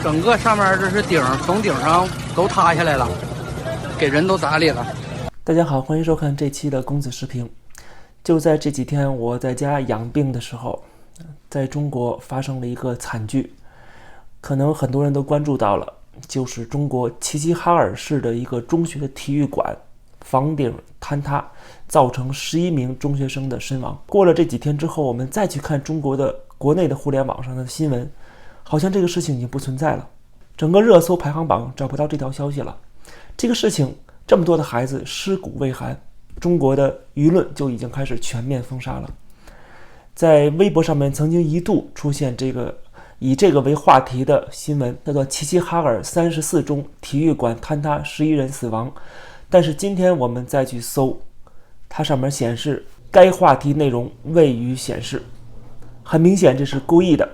整个上面这是顶，从顶上都塌下来了，给人都砸里了。大家好，欢迎收看这期的公子视频。就在这几天我在家养病的时候，在中国发生了一个惨剧，可能很多人都关注到了，就是中国齐齐哈尔市的一个中学的体育馆房顶坍塌，造成11名中学生的身亡。过了这几天之后，我们再去看中国的国内的互联网上的新闻，好像这个事情已经不存在了，整个热搜排行榜找不到这条消息了。这个事情这么多的孩子尸骨未寒，中国的舆论就已经开始全面封杀了。在微博上面曾经一度出现以这个为话题的新闻，叫做齐齐哈尔34中体育馆坍塌，11人死亡。但是今天我们再去搜，它上面显示该话题内容未予显示，很明显这是故意的，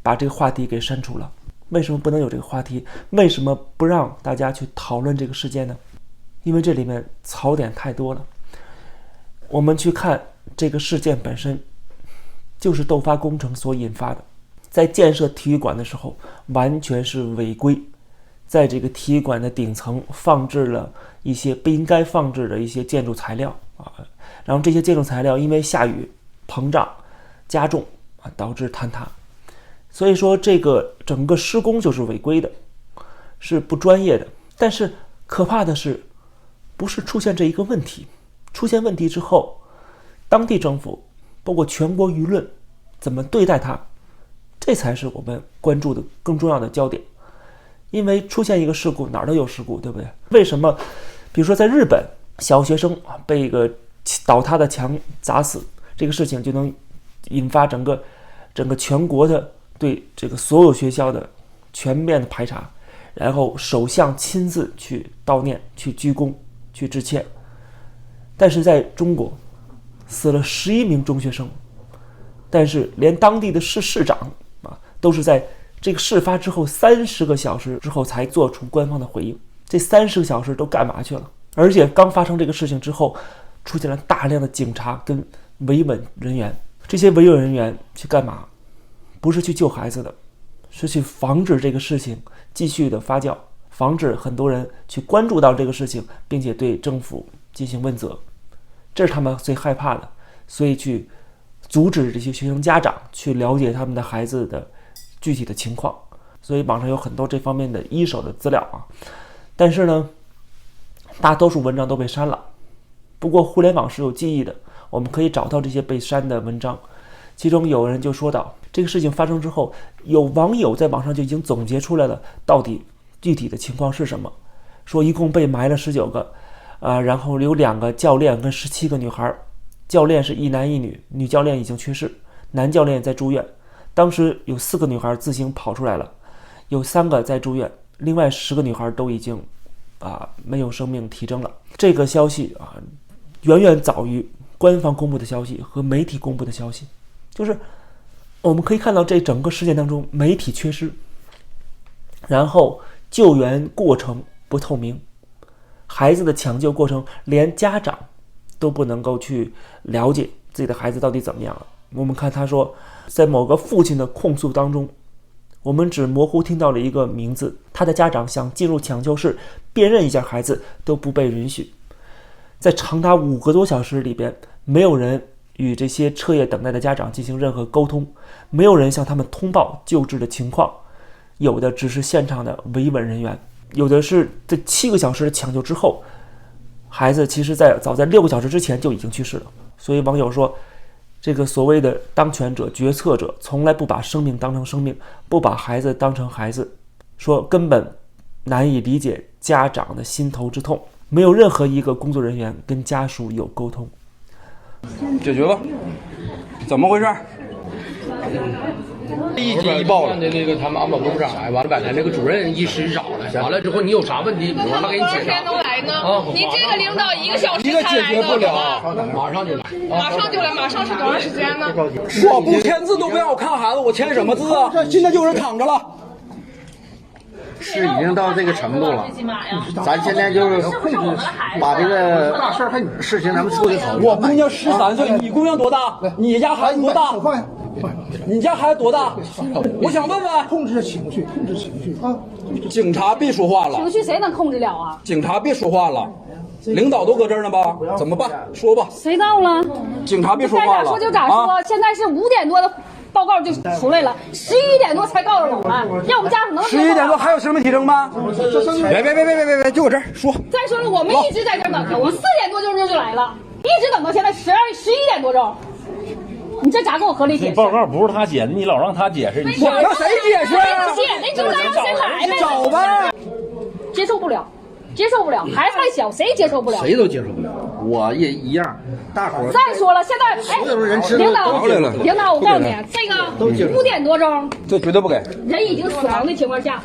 把这个话题给删除了。为什么不能有这个话题？为什么不让大家去讨论这个事件呢？因为这里面槽点太多了。我们去看这个事件本身，就是斗发工程所引发的。在建设体育馆的时候，完全是违规，在这个体育馆的顶层放置了一些不应该放置的一些建筑材料然后这些建筑材料因为下雨膨胀加重导致坍塌。所以说这个整个施工就是违规的，是不专业的。但是可怕的是，不是出现这一个问题，出现问题之后，当地政府包括全国舆论怎么对待它，这才是我们关注的更重要的焦点。因为出现一个事故，哪儿都有事故，对不对？为什么比如说在日本，小学生被一个倒塌的墙砸死，这个事情就能引发整个全国的对这个所有学校的全面的排查，然后首相亲自去悼念、去鞠躬、去致歉。但是在中国死了11名中学生，但是连当地的市长都是在这个事发之后30个小时之后才做出官方的回应。这30个小时都干嘛去了？而且刚发生这个事情之后，出现了大量的警察跟维稳人员。这些维稳人员去干嘛？不是去救孩子的，是去防止这个事情继续的发酵，防止很多人去关注到这个事情，并且对政府进行问责。这是他们最害怕的，所以去阻止这些学生家长去了解他们的孩子的具体的情况。所以网上有很多这方面的一手的资料但是呢，大多数文章都被删了。不过互联网是有记忆的，我们可以找到这些被删的文章。其中有人就说到，这个事情发生之后，有网友在网上就已经总结出来了到底具体的情况是什么。说一共被埋了19个然后有2个教练跟17个女孩，教练是一男一女，女教练已经去世，男教练在住院。当时有4个女孩自行跑出来了，有3个在住院，另外10个女孩都已经没有生命体征了。这个消息远远早于官方公布的消息和媒体公布的消息。就是我们可以看到这整个事件当中媒体缺失，然后救援过程不透明，孩子的抢救过程连家长都不能够去了解自己的孩子到底怎么样了。我们看他说，在某个父亲的控诉当中，我们只模糊听到了一个名字，他的家长想进入抢救室辨认一下孩子都不被允许。在长达5个多小时里边，没有人与这些彻夜等待的家长进行任何沟通，没有人向他们通报救治的情况，有的只是现场的维稳人员，有的是在7个小时的抢救之后，孩子其实早在6个小时之前就已经去世了。所以网友说，这个所谓的当权者、决策者从来不把生命当成生命，不把孩子当成孩子，说根本难以理解家长的心头之痛，没有任何一个工作人员跟家属有沟通。解决吧，怎么回事？一级一报了的那个他们安保部部长来，完了把咱那个主任一时找了，完了之后你有啥问题，你说他给你解答。能来呢？你这个领导1个小时一个解决不了，马上就来，马上就来，马上是多长时间呢？我不签字都不让我看孩子，我签什么字啊？现在就是躺着了。是已经到这个程度了，咱现在就是把这个事情咱们处理好。我姑娘13岁，你姑娘多大？你家孩子多大？你家孩子多大？我想问问。控制情绪，控制情绪啊！警察别说话了。情绪谁能控制了啊？警察别说话了。领导都搁这儿呢吧？怎么办？说吧。谁到了？警察别说话了。该咋说就咋说。现在是5点多的报告就出来了，11点多才告诉我们，让我们家属能。11点多还有生命体征吗？别，就搁这儿说。再说了，我们一直在这儿等着，我4点多钟就来了，一直等到现在11点多钟。你这咋给我合理解释？报告不是他写的，你老让他解释，我让谁解释？不写的就让谁来呗。找呗。接受不了，孩子太小，谁接受不了？谁都接受不了，我也一样。大伙儿再说了，现在领导，我告诉你，这个5点多钟，这绝对不给。人已经死亡的情况下，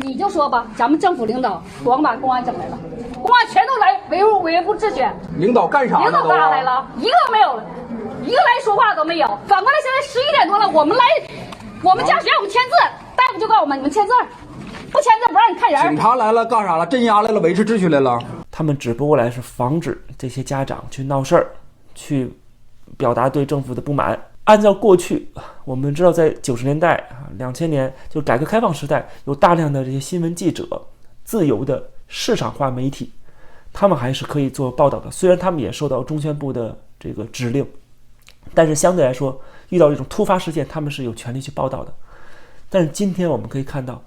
你就说吧，咱们政府领导光把公安整来了，公安全都来维护秩序。领导干啥呢？领导干啥来了？一个都没有，一个来说话都没有。反过来，现在11点多了，我们家属让我们签字，大夫就告诉我们，你们签字。不签字不让你看人。警察来了干啥了？镇压来了，维持秩序来了。他们只不过来是防止这些家长去闹事儿，去表达对政府的不满。按照过去，我们知道在90年代2000年就改革开放时代，有大量的这些新闻记者，自由的市场化媒体，他们还是可以做报道的。虽然他们也受到中宣部的这个指令，但是相对来说，遇到这种突发事件，他们是有权利去报道的。但是今天我们可以看到，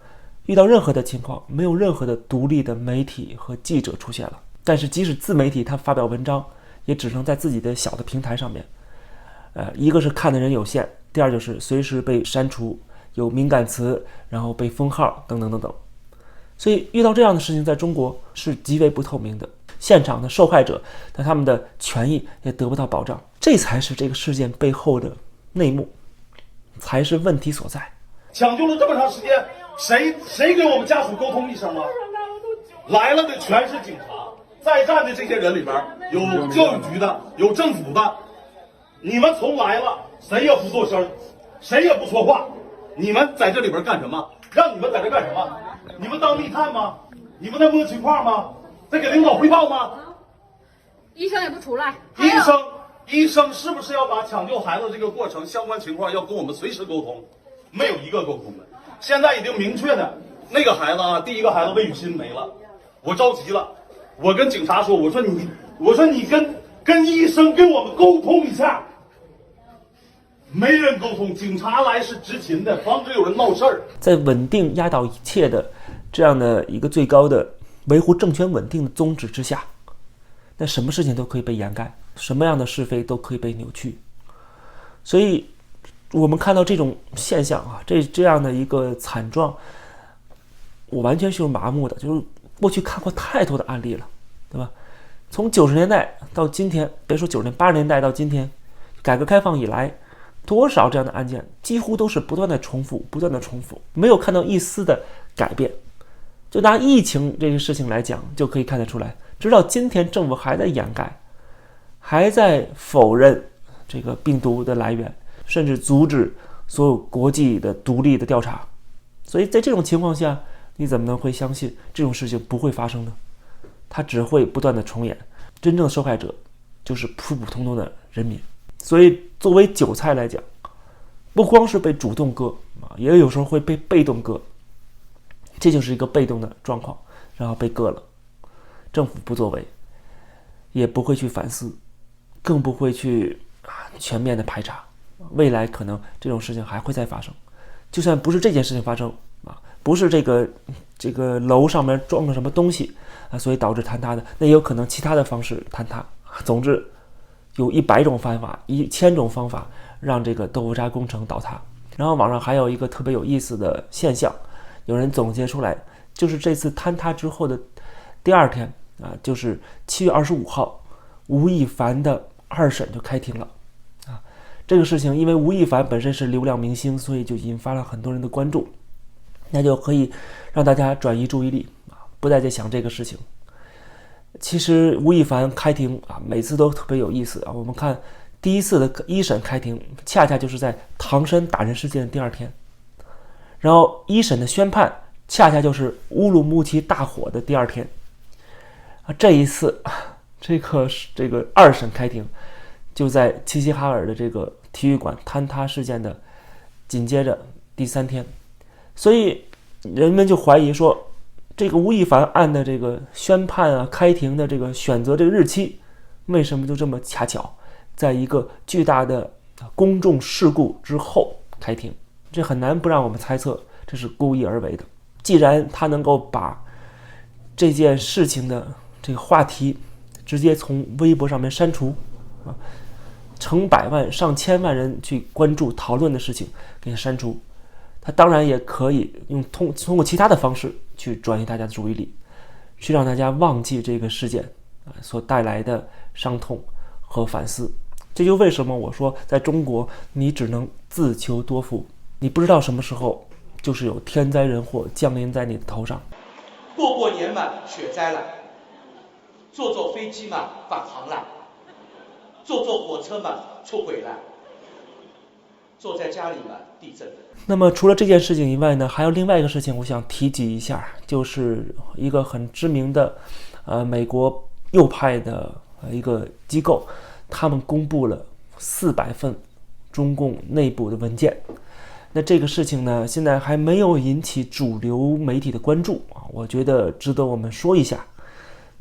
遇到任何的情况，没有任何的独立的媒体和记者出现了。但是即使自媒体他发表文章，也只能在自己的小的平台上面，一个是看的人有限，第二就是随时被删除，有敏感词，然后被封号等等等等。所以遇到这样的事情，在中国是极为不透明的，现场的受害者他们的权益也得不到保障，这才是这个事件背后的内幕，才是问题所在。抢救了这么长时间，谁给我们家属沟通一声啊？来了的全是警察，在站的这些人里边有教育局的，有政府的，你们从来了谁也不做声，谁也不说话，你们在这里边干什么？让你们在这干什么？你们当密探吗？你们在摸情况吗？在给领导汇报吗？医生也不出来。医生是不是要把抢救孩子这个过程相关情况要跟我们随时沟通？没有一个沟通的。现在已经明确的，那个孩子啊，第一个孩子魏雨欣没了，我着急了，我跟警察说，我说你跟医生跟我们沟通一下，没人沟通，警察来是执勤的，防止有人闹事儿。在稳定压倒一切的这样的一个最高的维护政权稳定的宗旨之下，那什么事情都可以被掩盖，什么样的是非都可以被扭曲。所以我们看到这种现象啊，这样的一个惨状，我完全是麻木的，就是过去看过太多的案例了，对吧？从90年代到今天，别说90年80年代到今天，改革开放以来，多少这样的案件几乎都是不断的重复，没有看到一丝的改变。就拿疫情这个事情来讲，就可以看得出来，直到今天政府还在掩盖，还在否认这个病毒的来源，甚至阻止所有国际的独立的调查。所以在这种情况下，你怎么能会相信这种事情不会发生呢？它只会不断的重演，真正的受害者就是普普通通的人民。所以作为韭菜来讲，不光是被主动割也有时候会被被动割，这就是一个被动的状况，然后被割了，政府不作为，也不会去反思，更不会去全面的排查，未来可能这种事情还会再发生。就算不是这件事情发生不是这个楼上面装了什么东西所以导致坍塌的，那也有可能其他的方式坍塌。总之有100种方法1000种方法让这个豆腐渣工程倒塌。然后网上还有一个特别有意思的现象，有人总结出来，就是这次坍塌之后的第二天就是7月25号吴亦凡的2审就开庭了这个事情因为吴亦凡本身是流量明星，所以就引发了很多人的关注，那就可以让大家转移注意力不再想这个事情。其实吴亦凡开庭每次都特别有意思我们看第一次的1审开庭，恰恰就是在唐山打人事件的第2天，然后1审的宣判恰恰就是乌鲁木齐大火的第2天这一次这个2审开庭就在齐齐哈尔的这个体育馆坍塌事件的紧接着第3天，所以人们就怀疑说，这个吴亦凡案的这个宣判啊、开庭的这个选择这个日期，为什么就这么恰巧在一个巨大的公众事故之后开庭？这很难不让我们猜测这是故意而为的。既然他能够把这件事情的这个话题直接从微博上面删除啊，成百万上千万人去关注讨论的事情给删除，他当然也可以通过其他的方式去转移大家的注意力，去让大家忘记这个事件所带来的伤痛和反思。这就为什么我说在中国你只能自求多福，你不知道什么时候就是有天灾人祸降临在你的头上。过年嘛雪灾了，坐飞机嘛返航了，坐火车嘛出轨了，坐在家里嘛地震了。那么除了这件事情以外呢，还有另外一个事情我想提及一下，就是一个很知名的美国右派的一个机构，他们公布了400份中共内部的文件。那这个事情呢，现在还没有引起主流媒体的关注啊，我觉得值得我们说一下。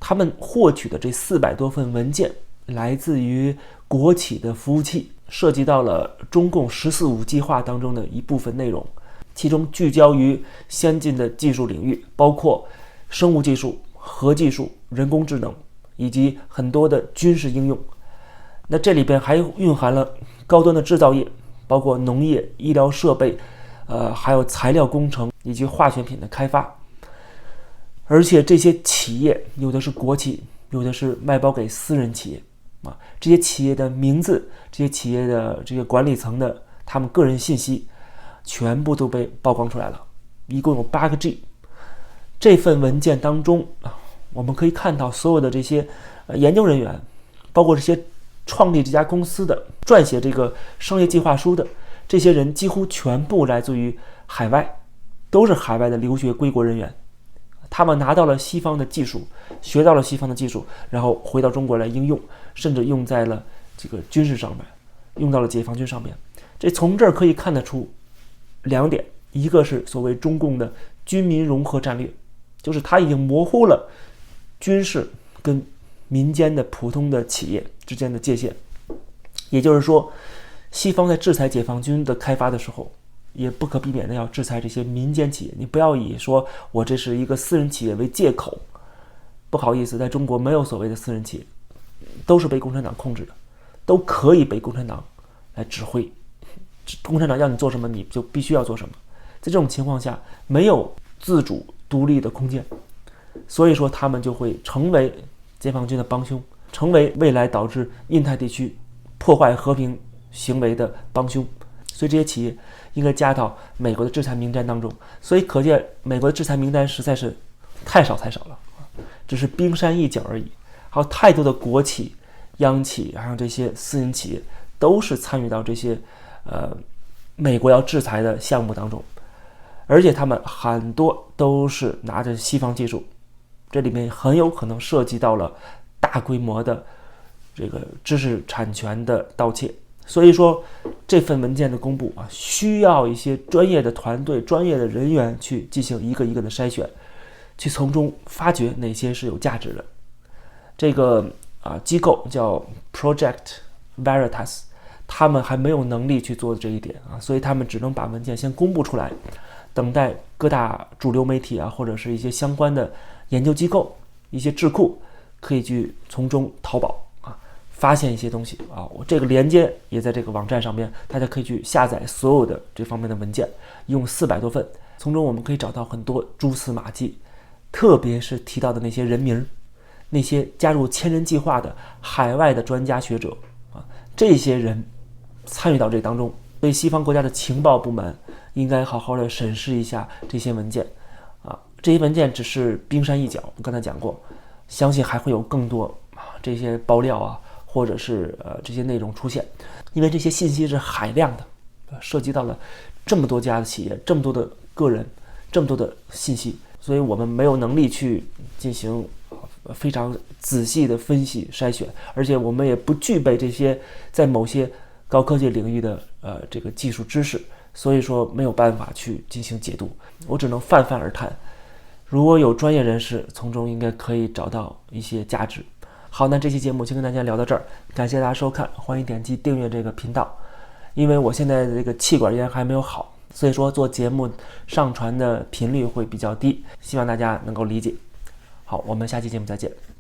他们获取的这400多份文件来自于国企的服务器，涉及到了中共“14·5”计划当中的一部分内容，其中聚焦于先进的技术领域，包括生物技术、核技术、人工智能以及很多的军事应用。那这里边还蕴含了高端的制造业，包括农业、医疗设备，还有材料工程以及化学品的开发。而且这些企业有的是国企，有的是外包给私人企业啊。这些企业的名字，这些企业的这个管理层的他们个人信息，全部都被曝光出来了，一共有8个 G。这份文件当中我们可以看到所有的这些研究人员，包括这些创立这家公司的、撰写这个商业计划书的这些人，几乎全部来自于海外，都是海外的留学归国人员。他们拿到了西方的技术，学到了西方的技术，然后回到中国来应用，甚至用在了这个军事上面，用到了解放军上面。从这儿可以看得出2点，一个是所谓中共的军民融合战略，就是他已经模糊了军事跟民间的普通的企业之间的界限。也就是说，西方在制裁解放军的开发的时候，也不可避免的要制裁这些民间企业。你不要以说我这是一个私人企业为借口，不好意思，在中国没有所谓的私人企业，都是被共产党控制的，都可以被共产党来指挥。共产党要你做什么，你就必须要做什么。在这种情况下，没有自主独立的空间，所以说他们就会成为解放军的帮凶，成为未来导致印太地区破坏和平行为的帮凶。所以这些企业应该加到美国的制裁名单当中。所以可见美国的制裁名单实在是太少了，只是冰山一角而已。还有太多的国企、央企，还有这些私人企业都是参与到这些美国要制裁的项目当中，而且他们很多都是拿着西方技术，这里面很有可能涉及到了大规模的这个知识产权的盗窃。所以说这份文件的公布需要一些专业的团队、专业的人员去进行一个一个的筛选，去从中发掘哪些是有价值的。这个机构叫 Project Veritas， 他们还没有能力去做这一点所以他们只能把文件先公布出来，等待各大主流媒体或者是一些相关的研究机构、一些智库可以去从中淘宝发现一些东西我这个连接也在这个网站上面，大家可以去下载所有的这方面的文件，一共400多份，从中我们可以找到很多蛛丝马迹，特别是提到的那些人名，那些加入千人计划的海外的专家学者这些人参与到这当中。所以西方国家的情报部门应该好好的审视一下这些文件这些文件只是冰山一角，我刚才讲过，相信还会有更多这些爆料或者是这些内容出现，因为这些信息是海量的，涉及到了这么多家的企业，这么多的个人，这么多的信息，所以我们没有能力去进行非常仔细的分析筛选，而且我们也不具备这些在某些高科技领域的这个技术知识，所以说没有办法去进行解读，我只能泛泛而谈。如果有专业人士，从中应该可以找到一些价值。好，那这期节目就跟大家聊到这儿，感谢大家收看，欢迎点击订阅这个频道。因为我现在的这个气管炎还没有好，所以说做节目上传的频率会比较低，希望大家能够理解。好，我们下期节目再见。